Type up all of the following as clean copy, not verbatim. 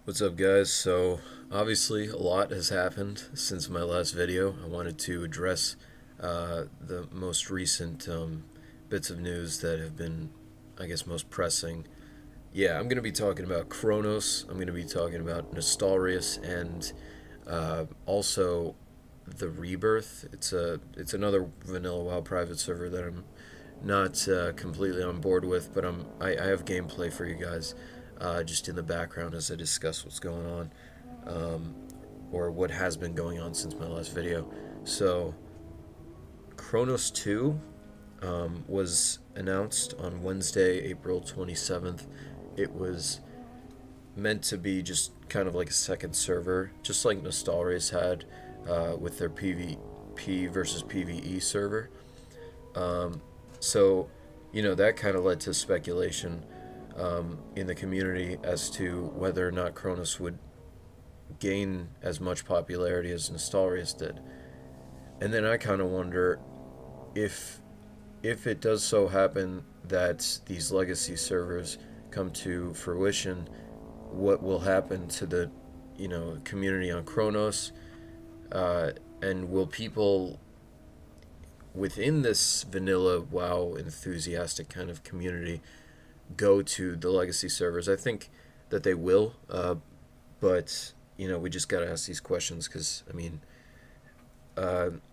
What's up, guys? So, obviously, a lot has happened since my last video. I wanted to address the most recent bits of news that have been, I guess, most pressing. Yeah, I'm going to be talking about Kronos, I'm going to be talking about Nostalrius, and also the Rebirth. It's another vanilla WoW private server that I'm not completely on board with, but I have gameplay for you guys just in the background as I discuss what's going on, um, or what has been going on since my last video. So, Kronos 2 was announced on Wednesday, April 27th. It was meant to be just kind of like a second server, just like Nostalrius had with their PvP versus PvE server. Um, so, that kind of led to speculation in the community as to whether or not Kronos would gain as much popularity as Nostalrius did. And then I kind of wonder if it does so happen that these legacy servers come to fruition, what will happen to the community on Kronos, uh, and will people within this vanilla WoW enthusiastic kind of community go to the legacy servers? I think that they will, but we just gotta ask these questions because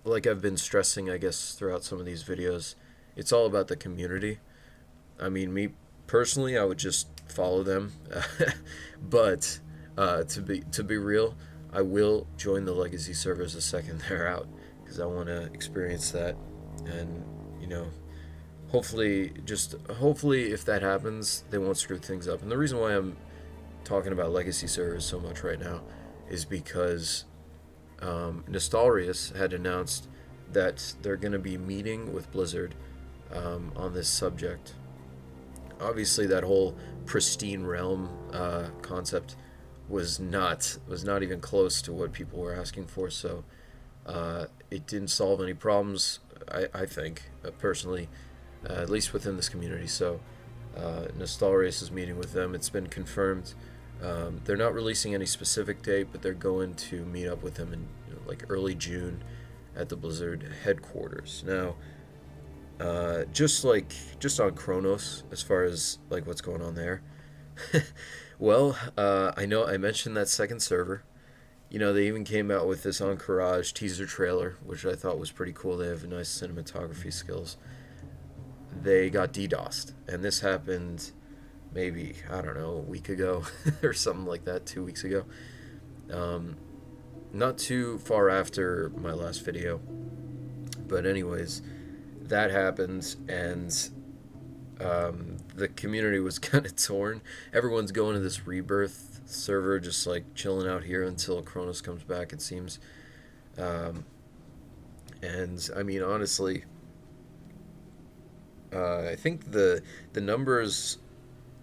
like I've been stressing, I guess, throughout some of these videos, it's all about the community. Me personally, I would just follow them, but to be real, I will join the legacy servers the second they're out because I want to experience that, and you know, hopefully, if that happens, they won't screw things up. And the reason why I'm talking about legacy servers so much right now is because Nostalrius had announced that they're going to be meeting with Blizzard on this subject. Obviously, that whole pristine realm concept was not even close to what people were asking for. So it didn't solve any problems. I think personally, at least within this community. So Nostalrius is meeting with them. It's been confirmed. They're not releasing any specific date, but they're going to meet up with them in like early June at the Blizzard headquarters. Now, just on Kronos, as far as like what's going on there. Well, I know I mentioned that second server. They even came out with this Encourage teaser trailer, which I thought was pretty cool. They have nice cinematography skills. They got DDoSed, and this happened maybe, I don't know, a week ago or something like that, 2 weeks ago. Um, Not too far after my last video. But anyways, that happened, and the community was kind of torn. Everyone's going to this Rebirth server, just like chilling out here until Kronos comes back, it seems. Um, and honestly, I think the numbers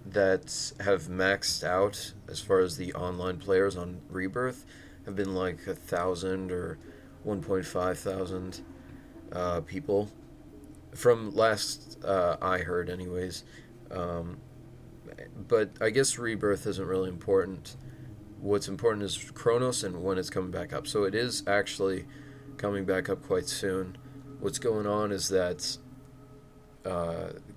that have maxed out as far as the online players on Rebirth have been like 1,000 or 1.5 thousand people from last I heard, anyways. Um, but I guess Rebirth isn't really important. What's important is Kronos and when it's coming back up. So it is actually coming back up quite soon. What's going on is that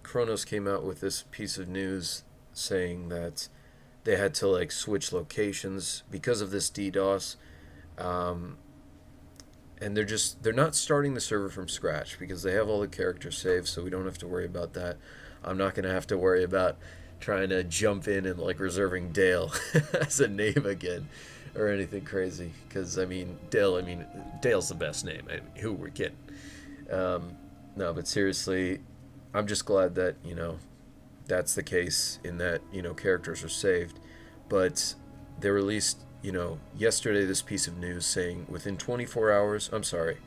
Kronos came out with this piece of news saying that they had to like switch locations because of this DDoS, um, and they're not starting the server from scratch because they have all the characters saved, so we don't have to worry about that. I'm not gonna have to worry about trying to jump in and like reserving Dale as a name again or anything crazy because Dale's the best name. Who we're kidding. No, but seriously, I'm just glad that that's the case in that characters are saved. But they released yesterday this piece of news saying within 24 hours. I'm sorry,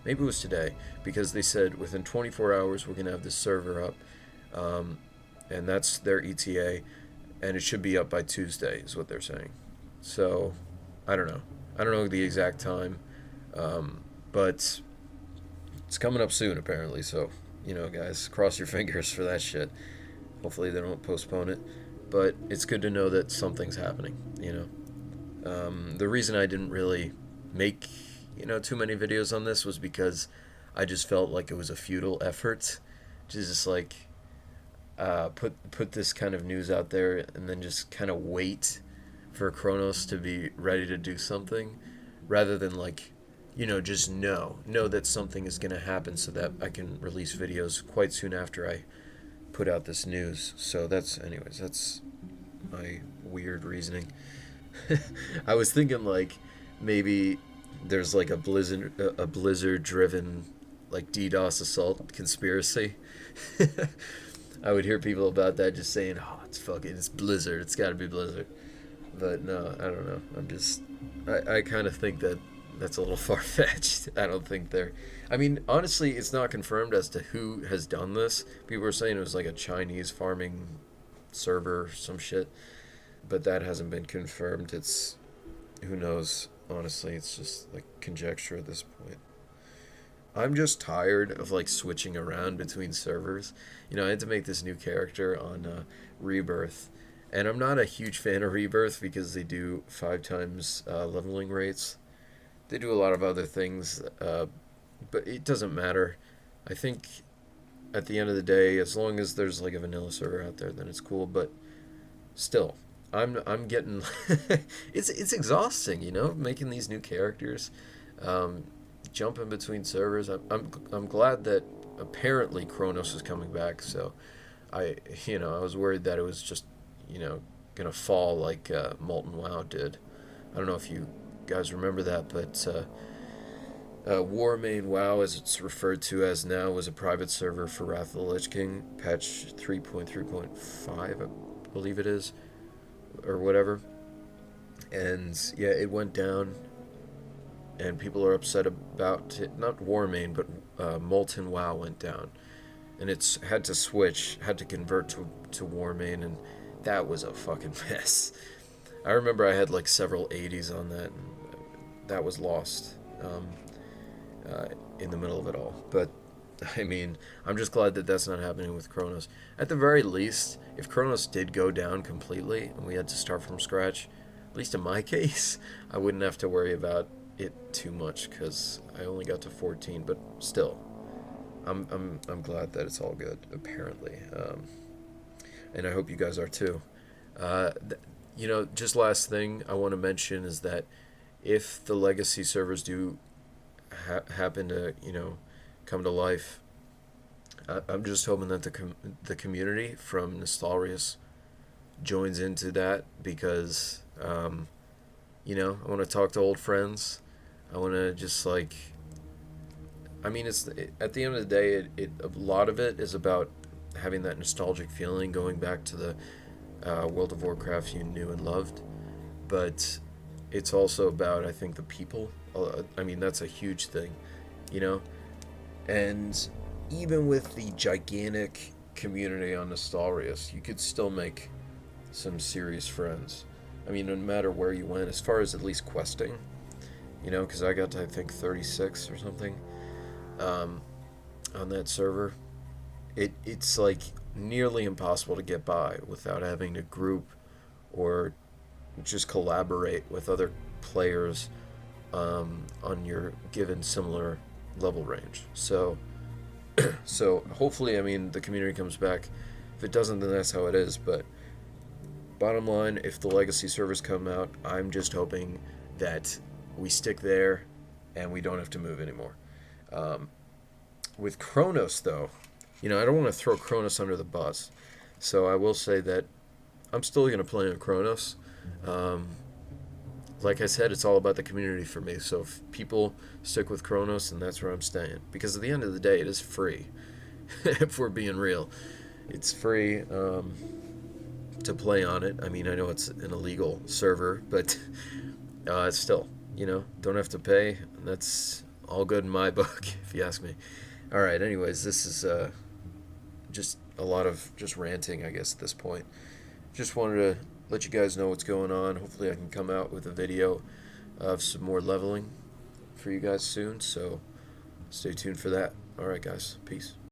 maybe it was today, because they said within 24 hours we're gonna have this server up, and that's their ETA, and it should be up by Tuesday is what they're saying. So I don't know the exact time, but it's coming up soon apparently. So guys, cross your fingers for that shit. Hopefully they don't postpone it. But it's good to know that something's happening. The reason I didn't really make, too many videos on this was because I just felt like it was a futile effort to just like put this kind of news out there and then just kind of wait for Kronos to be ready to do something, rather than like, just know that something is going to happen so that I can release videos quite soon after I put out this news. So that's my weird reasoning. I was thinking like maybe there's like a blizzard driven like DDoS assault conspiracy. I would hear people about that just saying, "Oh, it's Blizzard. It's got to be Blizzard." But no, I don't know. I kind of think that that's a little far fetched. I don't think they're. I mean, honestly, it's not confirmed as to who has done this. People were saying it was like a Chinese farming server or some shit, but that hasn't been confirmed. It's who knows. Honestly, it's just like conjecture at this point. I'm just tired of like switching around between servers. I had to make this new character on Rebirth, and I'm not a huge fan of Rebirth because they do 5 times leveling rates. They do a lot of other things, but it doesn't matter. I think at the end of the day, as long as there's like a vanilla server out there, then it's cool. But still, I'm getting it's exhausting, making these new characters, um, jumping between servers. I'm glad that apparently Kronos is coming back. So I was worried that it was just you know gonna fall like Molten WoW did. I don't know if you guys remember that, but War Main WoW, as it's referred to as now, was a private server for Wrath of the Lich King, patch 3.3.5, I believe it is, or whatever. And yeah, it went down, and people are upset about it. Not War Main, but Molten WoW went down, and it's had to switch, had to convert to War Main, and that was a fucking mess. I remember I had like several 80s on that, and that was lost in the middle of it all. But I mean, I'm just glad that that's not happening with Kronos. At the very least, if Kronos did go down completely and we had to start from scratch, at least in my case, I wouldn't have to worry about it too much because I only got to 14. But still, I'm glad that it's all good. Apparently, and I hope you guys are too. Just last thing I want to mention is that if the legacy servers do happen to come to life, I'm just hoping that the community from Nostalrius joins into that because I want to talk to old friends. I want to just like, I mean, at the end of the day, a lot of it is about having that nostalgic feeling, going back to the World of Warcraft you knew and loved, but it's also about, I think, the people. I mean, that's a huge thing, you know? And even with the gigantic community on Nostalrius, you could still make some serious friends. I mean, no matter where you went, as far as at least questing, because I got to, I think, 36 or something on that server. It's like nearly impossible to get by without having to group or just collaborate with other players on your given similar level range. So hopefully, I mean, the community comes back. If it doesn't, then that's how it is. But bottom line, if the legacy servers come out, I'm just hoping that we stick there and we don't have to move anymore. With Kronos, though, I don't want to throw Kronos under the bus. So I will say that I'm still going to play on Kronos. Like I said, it's all about the community for me. So if people stick with Kronos, then that's where I'm staying. Because at the end of the day, it is free. If we're being real, it's free to play on it. I mean, I know it's an illegal server, but still, don't have to pay. That's all good in my book, if you ask me. All right. Anyways, this is just a lot of just ranting, I guess, at this point. Just wanted to let you guys know what's going on. Hopefully I can come out with a video of some more leveling for you guys soon, so stay tuned for that. Alright guys, peace.